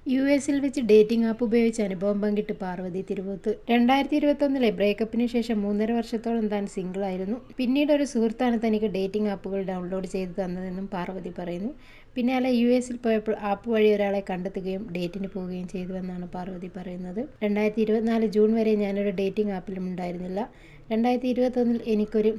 യുഎസിൽ വെച്ച് dating app ഉപയോഗിച്ച് അനുഭവം പങ്കിട്ട് പാർവതി തിരുവോത്ത്. 2021 ബ്രേക്കപ്പിന് ശേഷം 3.5 വർഷത്തോളം താൻ സിംഗിളായിരുന്നു. പിന്നീട് ഒരു സുഹൃത്താണ് തനിക്ക് ഡേറ്റിംഗ് ആപ്പുകൾ ഡൗൺലോഡ് ചെയ്ത് തന്നതെന്നും പാർവതി പറയുന്നു. പിന്നാലെ യുഎസിൽ പോയപ്പോൾ ആപ്പ് വഴി ഒരാളെ കണ്ടെത്തുകയും ഡേറ്റിന് പോവുകയും ചെയ്തുവെന്നാണ് പാർവതി പറയുന്നത്. 2024 ജൂൺ വരെ ഞാനൊരു ഡേറ്റിംഗ് ആപ്പിലും ഉണ്ടായിരുന്നില്ല. 2021 എനിക്കൊരു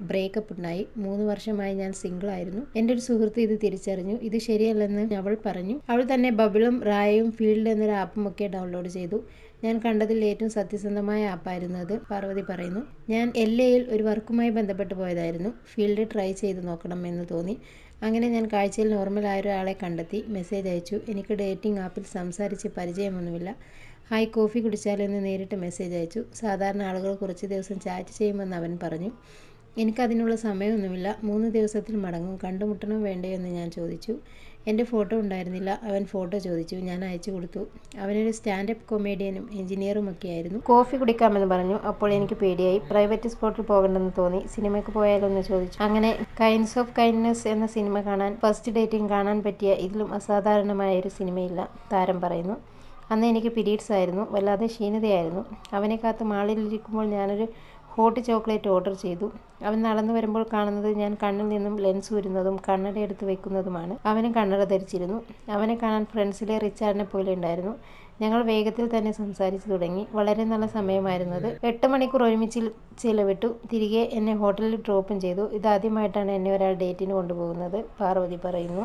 ബ്രേക്കപ്പ് ഉണ്ടായി. 3 വർഷമായി ഞാൻ സിംഗിളായിരുന്നു. എൻ്റെ ഒരു സുഹൃത്ത് ഇത് തിരിച്ചറിഞ്ഞു. ഇത് ശരിയല്ലെന്ന് അവൾ പറഞ്ഞു. അവൾ തന്നെ ബബിളും റായയും ഫീൽഡ് എന്നൊരു ആപ്പുമൊക്കെ ഡൗൺലോഡ് ചെയ്തു. ഞാൻ കണ്ടതിൽ ഏറ്റവും സത്യസന്ധമായ ആപ്പായിരുന്നു അത്, പാർവതി പറയുന്നു. ഞാൻ LAയിൽ ഒരു വർക്കുമായി ബന്ധപ്പെട്ട് പോയതായിരുന്നു. ഫീൽഡ് ട്രൈ ചെയ്ത് നോക്കണം എന്ന് തോന്നി. അങ്ങനെ ഞാൻ കാഴ്ചയിൽ നോർമലായ ഒരാളെ കണ്ടെത്തി. മെസ്സേജ് അയച്ചു. എനിക്ക് ഡേറ്റിംഗ് ആപ്പിൽ സംസാരിച്ച് പരിചയമൊന്നുമില്ല. ഹായ് കോഫി കുടിച്ചാലോ എന്ന് നേരിട്ട് മെസ്സേജ് അയച്ചു. സാധാരണ ആളുകൾ കുറച്ച് ദിവസം ചാറ്റ് ചെയ്യുമെന്ന് അവൻ പറഞ്ഞു. എനിക്കതിനുള്ള സമയമൊന്നുമില്ല. 3 ദിവസത്തിൽ മടങ്ങും. കണ്ടുമുട്ടണോ വേണ്ടയോ എന്ന് ഞാൻ ചോദിച്ചു. എൻ്റെ ഫോട്ടോ ഉണ്ടായിരുന്നില്ല. അവൻ ഫോട്ടോ ചോദിച്ചു. ഞാൻ അയച്ചു കൊടുത്തു. അവനൊരു സ്റ്റാൻഡപ്പ് കൊമേഡിയനും എഞ്ചിനീയറുമൊക്കെ ആയിരുന്നു. കോഫി കുടിക്കാമെന്ന് പറഞ്ഞു. അപ്പോൾ എനിക്ക് പേടിയായി. പ്രൈവറ്റ് സ്പോട്ടിൽ പോകണ്ടെന്ന് തോന്നി. സിനിമയ്ക്ക് പോയാലോ എന്ന് ചോദിച്ചു. അങ്ങനെ കൈൻഡ്സ് ഓഫ് കൈൻഡ്നെസ് എന്ന സിനിമ കാണാൻ, ഫസ്റ്റ് ഡേറ്റിംഗ് കാണാൻ പറ്റിയ ഇതിലും അസാധാരണമായ ഒരു സിനിമയില്ല, താരം പറയുന്നു. അന്ന് എനിക്ക് പീരീഡ്സ് ആയിരുന്നു. വല്ലാതെ ക്ഷീണിതയായിരുന്നു. അവനെ കാത്ത് മാളിലിരിക്കുമ്പോൾ ഞാനൊരു ഹോട്ട് ചോക്ലേറ്റ് ഓർഡർ ചെയ്തു. അവൻ നടന്നു വരുമ്പോൾ കാണുന്നത് ഞാൻ കണ്ണിൽ നിന്നും ലെൻസ് ഊരുന്നതും കണ്ണട എടുത്ത് വെക്കുന്നതുമാണ്. അവനും കണ്ണട ധരിച്ചിരുന്നു. അവനെ കാണാൻ ഫ്രണ്ട്സിലെ റിച്ചാർഡിനെ പോലെ ഉണ്ടായിരുന്നു. ഞങ്ങൾ വേഗത്തിൽ തന്നെ സംസാരിച്ചു തുടങ്ങി. വളരെ നല്ല സമയമായിരുന്നു അത്. 8 മണിക്കൂർ ഒരുമിച്ച് ചിലവിട്ടു. തിരികെ എന്നെ ഹോട്ടലിൽ ഡ്രോപ്പും ചെയ്തു. ഇതാദ്യമായിട്ടാണ് എന്നെ ഒരാൾ ഡേറ്റിന് കൊണ്ടുപോകുന്നത്, പാർവതി പറയുന്നു.